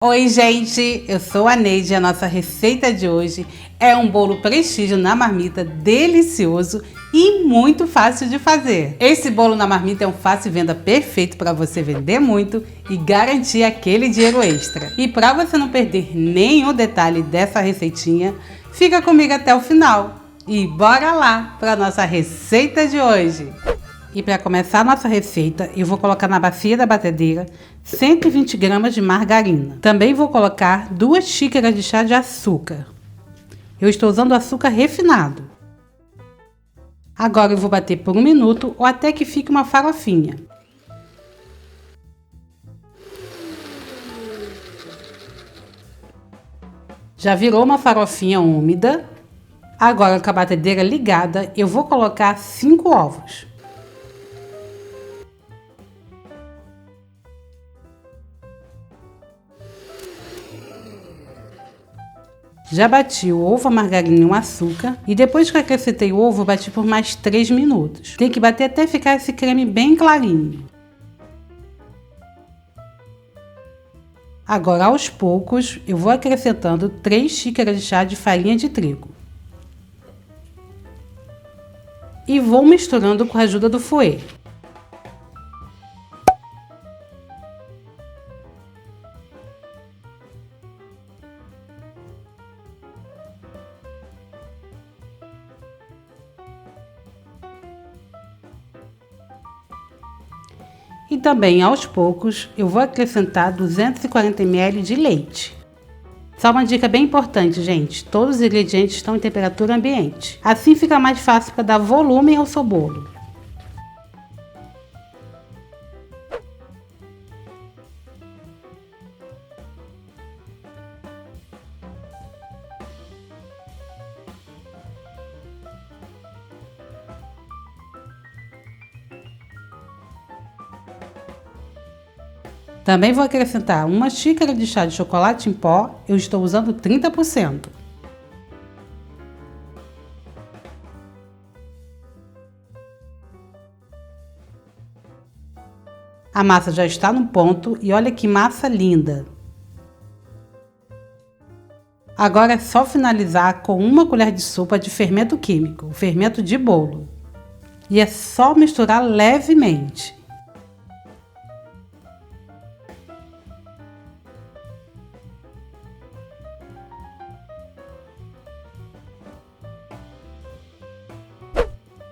Oi gente, eu sou a Neide e a nossa receita de hoje é um bolo prestígio na marmita delicioso e muito fácil de fazer. Esse bolo na marmita é um fácil venda perfeito para você vender muito e garantir aquele dinheiro extra. E para você não perder nenhum detalhe dessa receitinha, fica comigo até o final e bora lá para nossa receita de hoje. E para começar a nossa receita, eu vou colocar na bacia da batedeira 120 gramas de margarina. Também vou colocar 2 xícaras de chá de açúcar. Eu estou usando açúcar refinado. Agora eu vou bater por 1 minuto ou até que fique uma farofinha. Já virou uma farofinha úmida. Agora com a batedeira ligada, eu vou colocar 5 ovos. Já bati o ovo, a margarina e o açúcar e depois que acrescentei o ovo, bati por mais 3 minutos. Tem que bater até ficar esse creme bem clarinho. Agora, aos poucos, eu vou acrescentando 3 xícaras de chá de farinha de trigo. E vou misturando com a ajuda do fouet. E também, aos poucos, eu vou acrescentar 240 ml de leite. Só uma dica bem importante, gente. Todos os ingredientes estão em temperatura ambiente. Assim fica mais fácil para dar volume ao seu bolo. Também vou acrescentar 1 xícara de chá de chocolate em pó, eu estou usando 30%. A massa já está no ponto e olha que massa linda! Agora é só finalizar com 1 colher de sopa de fermento químico, o fermento de bolo. E é só misturar levemente.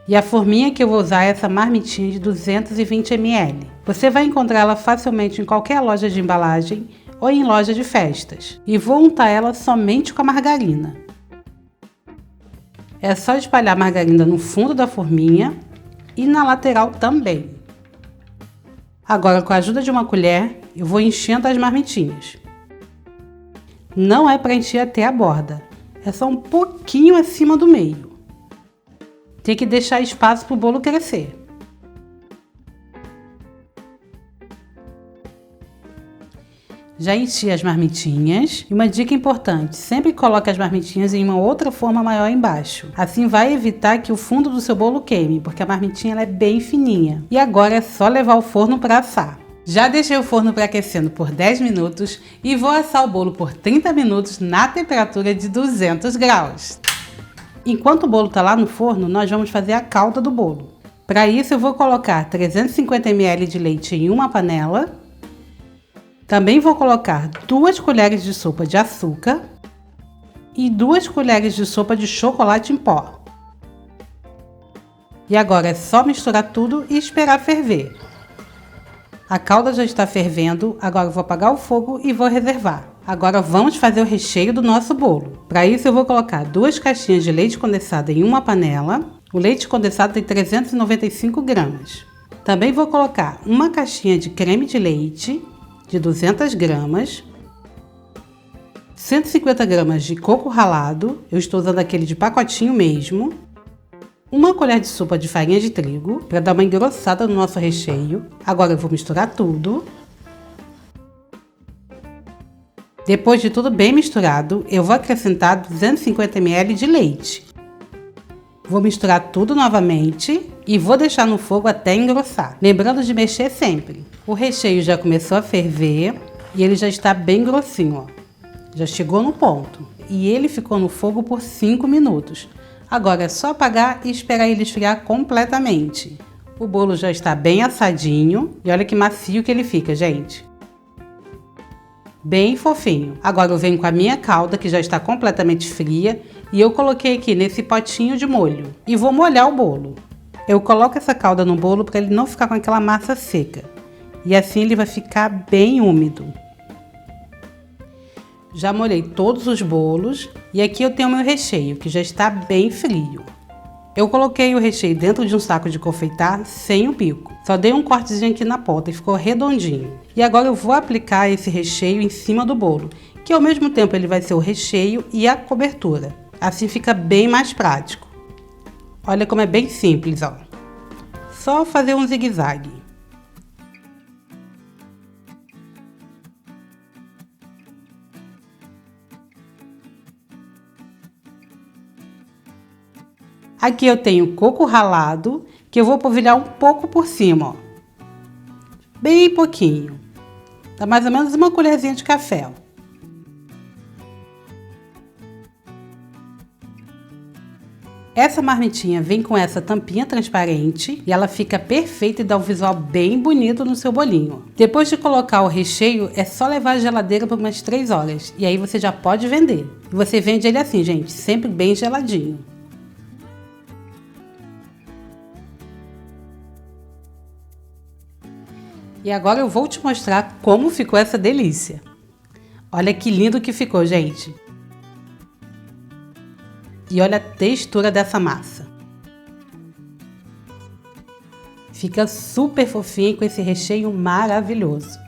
E a forminha que eu vou usar é essa marmitinha de 220 ml. Você vai encontrar ela facilmente em qualquer loja de embalagem ou em loja de festas. E vou untar ela somente com a margarina. É só espalhar a margarina no fundo da forminha e na lateral também. Agora, com a ajuda de uma colher, eu vou enchendo as marmitinhas. Não é para encher até a borda, é só um pouquinho acima do meio. Tem que deixar espaço para o bolo crescer. Já enchi as marmitinhas. E uma dica importante, sempre coloque as marmitinhas em uma outra forma maior embaixo. Assim vai evitar que o fundo do seu bolo queime, porque a marmitinha ela é bem fininha. E agora é só levar ao forno para assar. Já deixei o forno pré-aquecendo por 10 minutos e vou assar o bolo por 30 minutos na temperatura de 200 graus. Enquanto o bolo está lá no forno, nós vamos fazer a calda do bolo. Para isso eu vou colocar 350 ml de leite em uma panela. Também vou colocar 2 colheres de sopa de açúcar e 2 colheres de sopa de chocolate em pó. E agora é só misturar tudo e esperar ferver. A calda já está fervendo, agora eu vou apagar o fogo e vou reservar. Agora vamos fazer o recheio do nosso bolo. Para isso eu vou colocar 2 caixinhas de leite condensado em uma panela. O leite condensado tem 395 gramas. Também vou colocar 1 caixinha de creme de leite de 200 gramas. 150 gramas de coco ralado, eu estou usando aquele de pacotinho mesmo. 1 colher de sopa de farinha de trigo, para dar uma engrossada no nosso recheio. Agora eu vou misturar tudo. Depois de tudo bem misturado, eu vou acrescentar 250 ml de leite. Vou misturar tudo novamente e vou deixar no fogo até engrossar. Lembrando de mexer sempre. O recheio já começou a ferver E ele já está bem grossinho, ó. Já chegou no ponto. E ele ficou no fogo por 5 minutos. Agora é só apagar e esperar ele esfriar completamente. O bolo já está bem assadinho. E olha que macio que ele fica, gente. Bem fofinho. Agora eu venho com a minha calda, que já está completamente fria. E eu coloquei aqui nesse potinho de molho. E vou molhar o bolo. Eu coloco essa calda no bolo para ele não ficar com aquela massa seca. E assim ele vai ficar bem úmido. Já molhei todos os bolos e aqui eu tenho o meu recheio, que já está bem frio. Eu coloquei o recheio dentro de um saco de confeitar sem o bico. Só dei um cortezinho aqui na ponta e ficou redondinho. E agora eu vou aplicar esse recheio em cima do bolo, que ao mesmo tempo ele vai ser o recheio e a cobertura. Assim fica bem mais prático. Olha como é bem simples, ó. Só fazer um zigue-zague. Aqui eu tenho coco ralado, que eu vou polvilhar um pouco por cima, ó. Bem pouquinho. Dá mais ou menos uma colherzinha de café, ó. Essa marmitinha vem com essa tampinha transparente e ela fica perfeita e dá um visual bem bonito no seu bolinho. Depois de colocar o recheio, é só levar à geladeira por umas 3 horas e aí você já pode vender. E você vende ele assim, gente, sempre bem geladinho. E agora eu vou te mostrar como ficou essa delícia. Olha que lindo que ficou, gente. E olha a textura dessa massa. Fica super fofinho com esse recheio maravilhoso.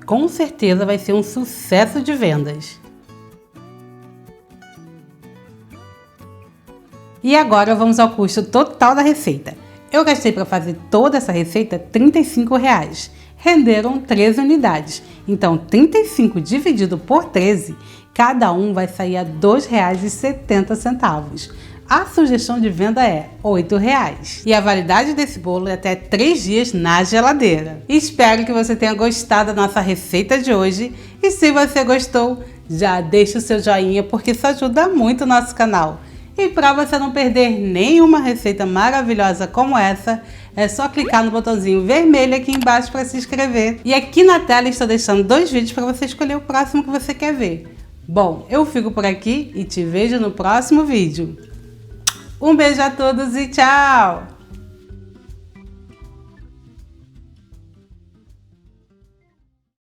Com certeza vai ser um sucesso de vendas. E agora vamos ao custo total da receita. Eu gastei para fazer toda essa receita R$ 35,00. Renderam 13 unidades. Então 35 dividido por 13, cada um vai sair a R$ 2,70. A sugestão de venda é R$ 8,00. E a validade desse bolo é até 3 dias na geladeira. Espero que você tenha gostado da nossa receita de hoje. E se você gostou, já deixa o seu joinha porque isso ajuda muito o nosso canal. E para você não perder nenhuma receita maravilhosa como essa, é só clicar no botãozinho vermelho aqui embaixo para se inscrever. E aqui na tela estou deixando 2 vídeos para você escolher o próximo que você quer ver. Bom, eu fico por aqui e te vejo no próximo vídeo. Um beijo a todos e tchau!